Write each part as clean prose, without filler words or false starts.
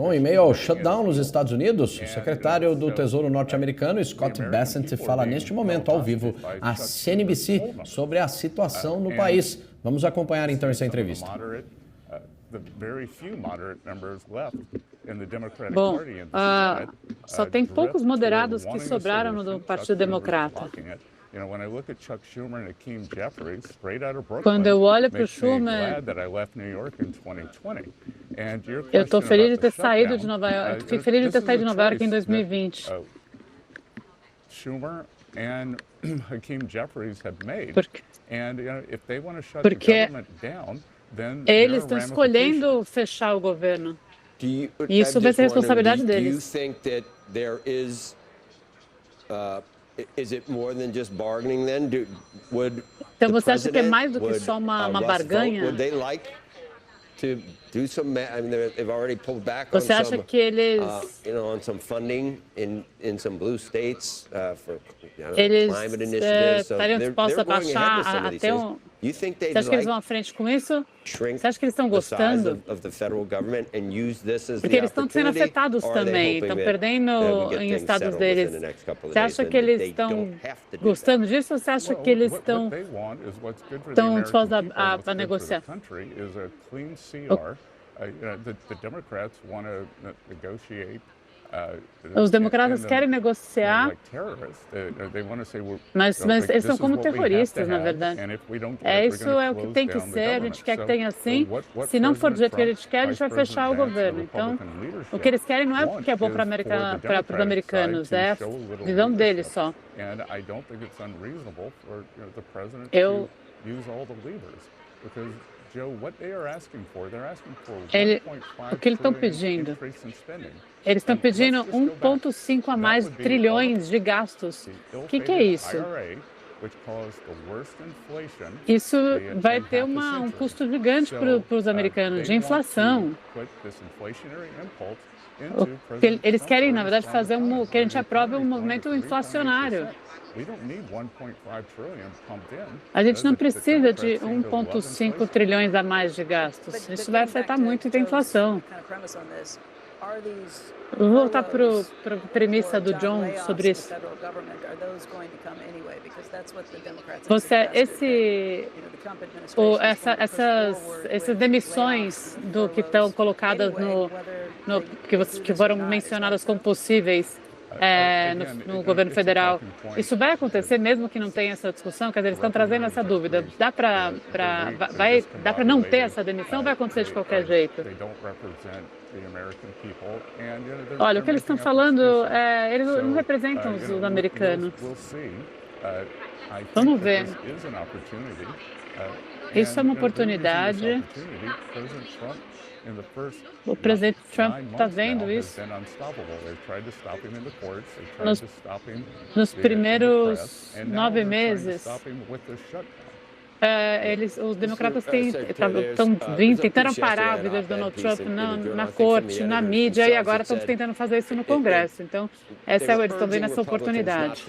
Bom, em meio ao shutdown nos Estados Unidos, o secretário do Tesouro norte-americano, Scott Bessent, fala neste momento ao vivo à CNBC sobre a situação no país. Vamos acompanhar então essa entrevista. Bom, só tem poucos moderados que sobraram no Partido Democrata. Quando eu olho para o Schumer, eu estou feliz de ter saído de Nova York. Fico feliz de ter saído de Nova York em 2020. Porque eles estão escolhendo fechar o governo. E isso vai ser responsabilidade deles. Então você acha que é mais do que só uma barganha? Você acha que eles estariam dispostos a baixar até um... Você acha que eles vão à frente com isso? Você acha que eles estão gostando? Porque eles estão sendo afetados também, estão perdendo em estados deles. Você acha que eles estão gostando disso ou você acha que eles estão dispostos a negociar? Os democratas querem negociar, mas eles são como terroristas, na verdade. Isso é o que tem que ser, a gente quer que tenha assim. Se não for do jeito que a gente quer, a gente vai fechar o governo. Então, o que eles querem não é porque é bom para os americanos, é a visão deles só. O que eles estão pedindo? Eles estão pedindo 1,5 a mais trilhões de gastos. O que é isso? Isso vai ter um custo gigante para os americanos de inflação. Eles querem, na verdade, fazer que a gente aprove um movimento inflacionário. A gente não precisa de 1,5 trilhões a mais de gastos. Isso vai afetar muito a inflação. Vou voltar para a premissa do John sobre isso. Essas demissões que estão colocadas que foram mencionadas como possíveis no governo federal, isso vai acontecer mesmo que não tenha essa discussão? Quer dizer, eles estão trazendo essa dúvida. Dá para não ter essa demissão ou vai acontecer de qualquer jeito? Olha, o que eles estão falando, eles não representam os americanos. Vamos ver. Isso é uma oportunidade. O presidente Trump está vendo isso. Nos primeiros 9 meses, os democratas tentaram parar a vida de Donald Trump na corte, na mídia, e agora estão tentando fazer isso no Congresso. Então, eles estão vendo essa oportunidade.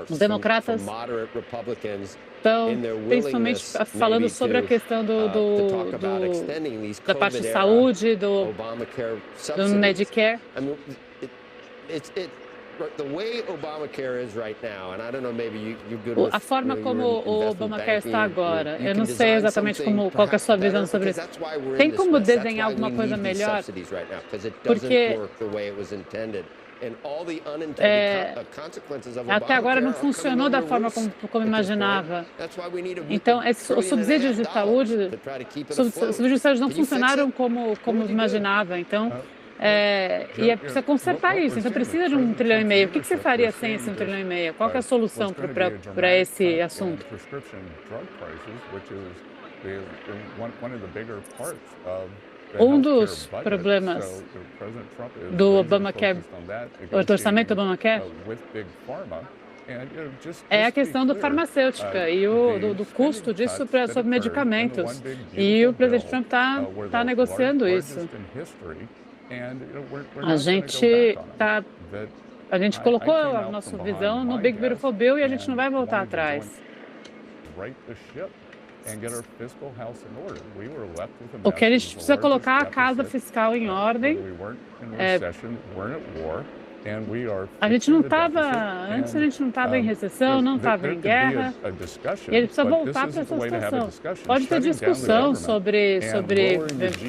Os democratas estão principalmente falando sobre a questão da parte de saúde, do Medicare. A forma como o Obamacare está agora, eu não sei exatamente qual que é a sua visão sobre isso. Tem como desenhar alguma coisa melhor? Porque até agora não funcionou da forma como imaginava. Então, os subsídios de saúde não funcionaram como imaginava. Então, precisa consertar isso, então precisa de 1,5 trilhão. O que você faria sem esse 1,5 trilhão? Qual que é a solução para esse assunto? Um dos problemas do Obamacare, do orçamento do Obamacare, é a questão da farmacêutica e do custo disso sobre medicamentos. E o presidente Trump está negociando isso. A gente está a gente colocou a nossa visão no Big Beautiful Bill e a gente não vai voltar atrás. O que a gente precisa colocar a casa fiscal em ordem. A gente não estava, antes a gente não estava em recessão, não estava em guerra, e ele precisa voltar para essa situação. Pode ter discussão sobre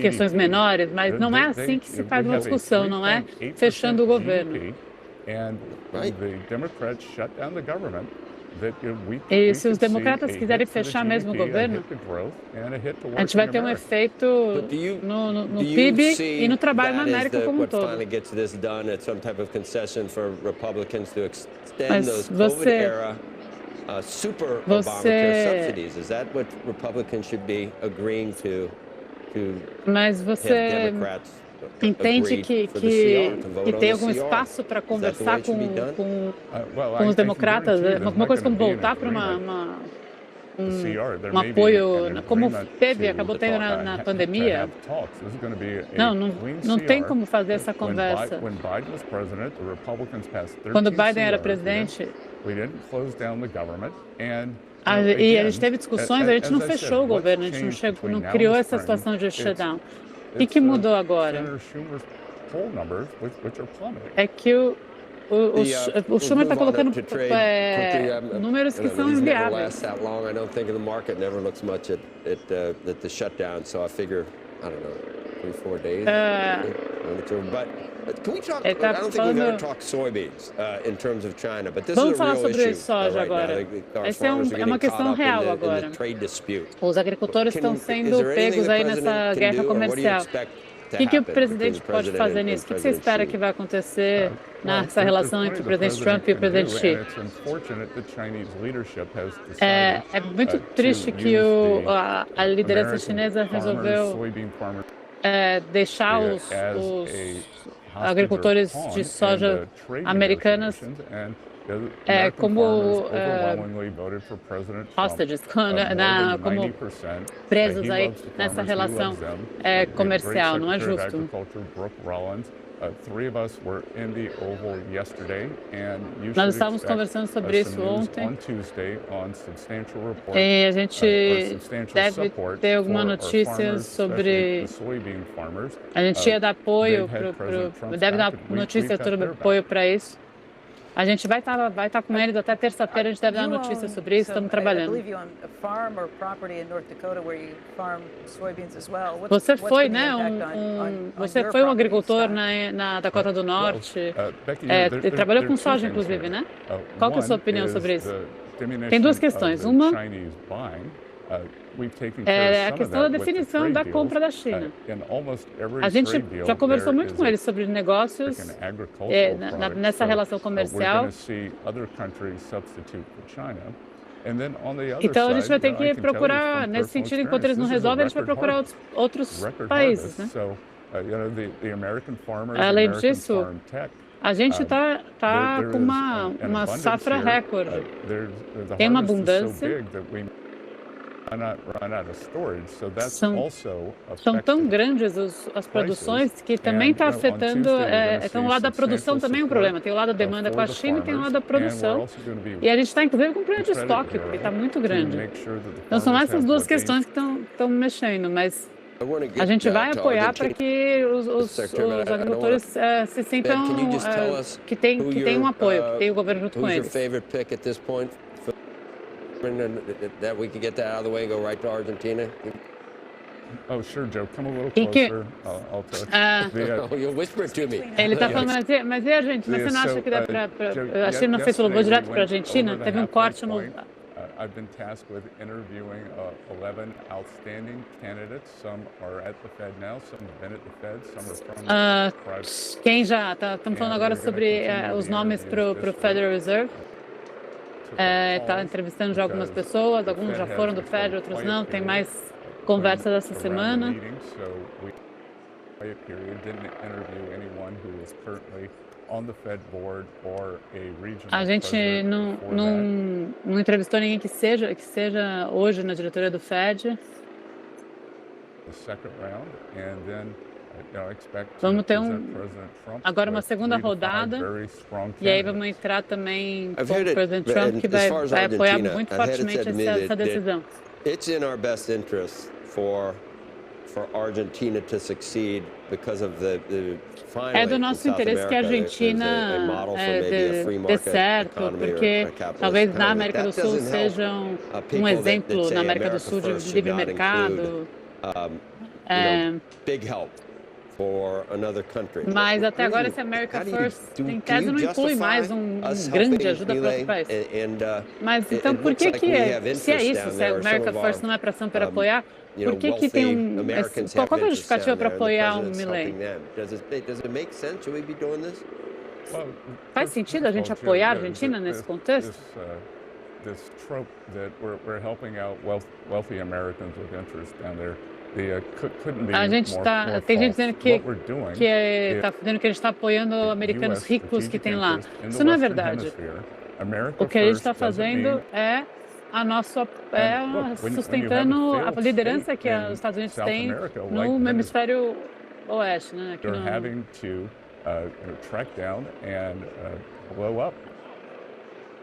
questões menores, mas não é assim que se faz uma discussão, não é fechando o governo. E se os democratas quiserem fechar mesmo o governo, a gente vai ter um efeito no PIB e no trabalho na América como um todo. Mas você entende que tem algum espaço para conversar com os democratas? Uma coisa como voltar para um apoio, como acabou tendo na pandemia? Não tem como fazer essa conversa. Quando Biden era presidente, e a gente teve discussões, a gente não fechou o governo, a gente não criou essa situação de shutdown. O que mudou agora? É que o Schumer está colocando números que são inviáveis. Vamos falar sobre soja agora. Essa é uma questão real agora. Os agricultores estão sendo pegos aí nessa guerra comercial. O que o presidente pode fazer nisso? O que você espera que vai acontecer nessa relação entre o presidente Trump e o presidente Xi? É muito triste que a liderança chinesa resolveu deixar os agricultores de soja americanas como hostages, como presos aí nessa relação comercial. Não é justo. Nós estávamos conversando sobre isso ontem e a gente deve ter alguma notícia sobre. A gente ia dar apoio, deve dar notícia sobre apoio para isso. A gente vai estar com eles até terça-feira, a gente deve dar notícia sobre isso, estamos trabalhando. Você foi, né, você foi um agricultor na Dakota do Norte, trabalhou com soja, inclusive, né? Qual que é a sua opinião sobre isso? Tem duas questões. Uma é a questão da definição da compra da China. A gente já conversou muito com eles sobre negócios nessa relação comercial. Então a gente vai ter que procurar, nesse sentido, enquanto eles não resolvem, a gente vai procurar outros países, né? Além disso, a gente está com uma safra recorde. Tem uma abundância. São tão grandes as produções que também está afetando. Então, o lado da produção também é um problema. Tem o lado da demanda com a China e tem o lado da produção. E a gente está, inclusive, com um problema de estoque, porque está muito grande. Então, são essas duas questões que estão mexendo, mas a gente vai apoiar para que os agricultores se sintam que tem um apoio, que tem o governo junto com eles. That we can get that out of the way and go right to Argentina? Oh, sure, Joe. Come a little closer. I'll touch. You'll whisper to me. Ele está falando, mas e a gente? Mas você não acha que dá para... A China não fez o voo direto para a Argentina? Teve um corte no... I've been tasked with interviewing 11 outstanding candidates. Some are at the Fed now, some have been at the Fed, some are from the private. Quem já... Estamos falando agora sobre os nomes para o Federal Reserve. Está entrevistando já algumas pessoas, alguns já foram do Fed, outros não. Tem mais conversas essa semana. A gente não entrevistou ninguém que seja hoje na diretoria do Fed. Vamos ter agora uma segunda rodada, e aí vamos entrar também com o presidente Trump, que vai apoiar muito fortemente essa decisão. It's in our best interest for Argentina to succeed because of the É do nosso interesse que a Argentina dê certo, porque talvez na América do Sul sejam um exemplo na América do Sul de livre mercado. Mas até agora esse America First, em tese, não inclui mais uma grande ajuda para outro país. Mas então por que se é isso, se a America First não é para Trump para apoiar, por que tem qual é a justificativa para apoiar Milei? Faz sentido a gente apoiar a Argentina nesse contexto? This trope that we're helping out wealthy Americans with interest down there. A gente tem gente dizendo que está dizendo que a gente está apoiando americanos ricos que tem lá. Isso não é verdade. O que a gente está fazendo é sustentando a liderança que os Estados Unidos têm no hemisfério oeste, né? Aqui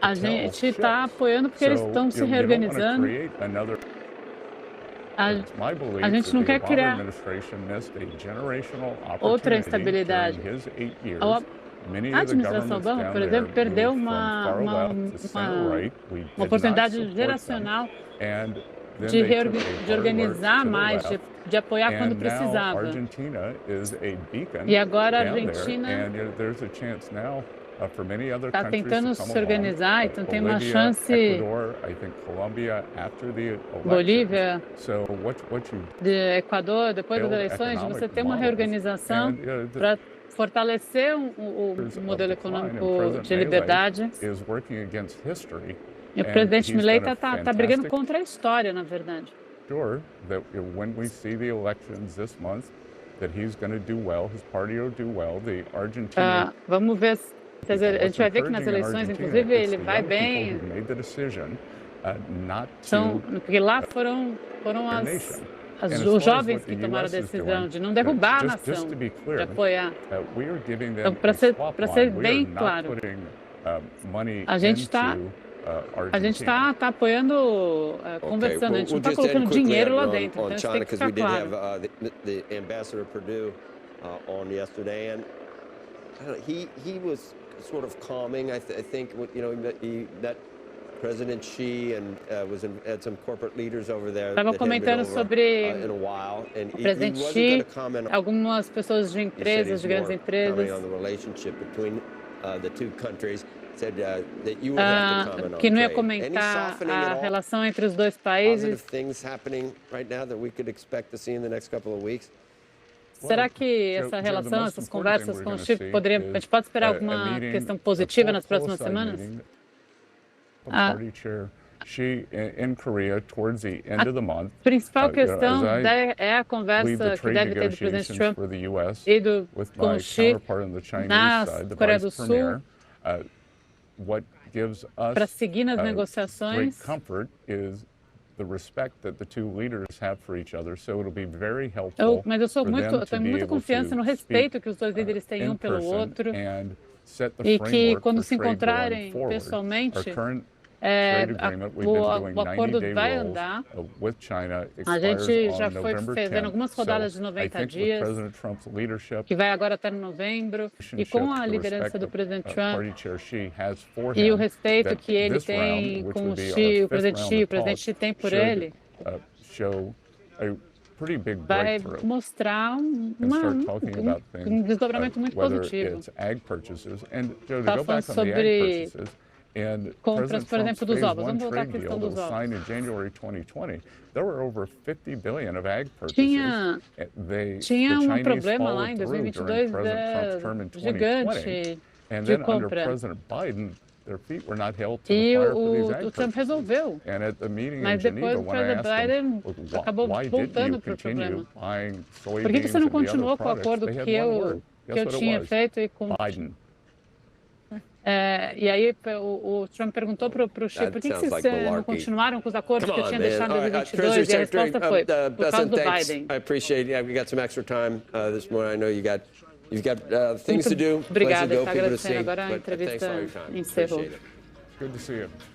a gente está apoiando porque eles estão se reorganizando. A gente não quer criar outra instabilidade. A administração Obama, por exemplo, perdeu uma oportunidade geracional de organizar mais, de apoiar quando precisava. E agora a Argentina está tentando se organizar, então tem uma chance. Bolívia, de Equador, depois das eleições, de você ter uma reorganização para fortalecer o modelo econômico de liberdade. E o presidente Milei está brigando contra a história, na verdade. Vamos ver. A gente vai ver que nas eleições, inclusive, ele vai bem. Porque lá foram os jovens que tomaram a decisão de não derrubar a nação, de apoiar. Então, para ser bem claro, a gente está apoiando, conversando, a gente não está colocando dinheiro lá dentro, então isso tem que ficar claro. He was sort of calming. I think he met President Xi and had some corporate leaders over there. Estava comentando sobre o presidente Xi, algumas pessoas de empresas, de grandes empresas. Que não ia comentar a relação entre os dois países. Será que essa relação, essas conversas com o Xi, a gente pode esperar alguma questão positiva nas próximas semanas? A principal questão é a conversa que deve ter do presidente Trump e com o Xi na Coreia do Sul para seguir nas negociações. Mas eu tenho muita confiança no respeito que os dois líderes têm um pelo outro e que quando se encontrarem pessoalmente, o acordo vai andar. A gente já foi fazendo algumas rodadas de 90 dias, que vai agora até novembro, e com a liderança do presidente Trump e o respeito que ele tem com o Xi, o presidente Xi tem por ele, vai mostrar um desdobramento muito positivo. Está falando sobre compras, por exemplo, dos ovos. Vamos voltar à questão dos ovos. Tinha um problema lá em 2022 gigante de compra. E o Trump resolveu. Mas depois o presidente Biden acabou voltando para o problema. Por que você não continuou com o acordo que eu tinha feito e com E aí o Trump perguntou para o Xi, por que That sounds vocês like não malarkey. continuaram com os acordos Come que eu on, tinha man. deixado em All right, 2022? E a resposta foi, por causa Bessent, do thanks. Biden. I appreciate it. Yeah, we got some extra time this morning. I know you've got things to do, places Obrigada, to go, está people to agradecendo. see. Agora a But thanks for all entrevista your time. encerrou. Appreciate it. Good to see you.